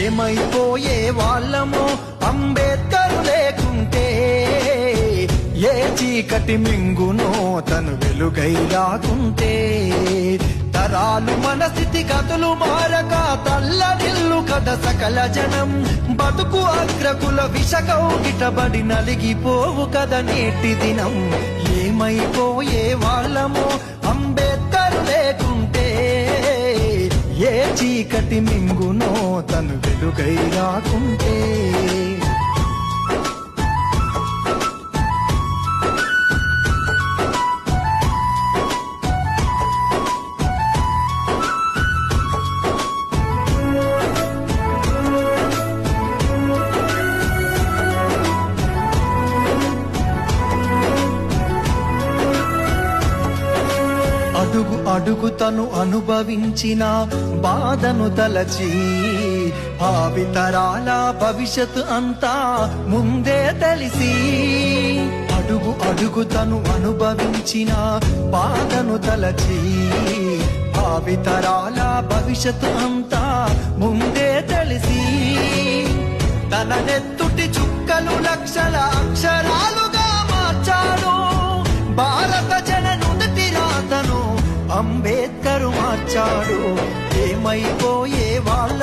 ఏమైపోయే వాళ్ళమో అంబేద్కర్ లేకుంటే, ఏ చీకటి మింగునో తను వెలుగై రాకుంటే, తరాలు మన స్థితిగతులు మారక తల్లడిల్లు కథ సకల జనం, బతుకు అగ్రకుల విషకౌగిటబడి నలిగిపోవు కథ నేటి దినం. ఏమైపోయే వాళ్ళమో అంబేద్కర్ లేకుంటే, ఏ చీకటి మింగునో తను వెలుగై రాకుంటే. అడుగు అడుగు తను అనుభవించిన బాధను తలచి, భావితరాల భవిష్యత్తు అంతా ముందే తెలిసి, అడుగు అడుగు తను అనుభవించిన బాధను తలచి, భావితరాల భవిష్యత్తు అంతా ముందే తెలిసి, తన నెత్తుటి చుక్కలు లక్షల అక్షరాలుగా మార్చాడు. భారత జననుదిటి రాతను అంబేద్కర్ మార్చాడు. ఏమైపోయే వాళ్ళ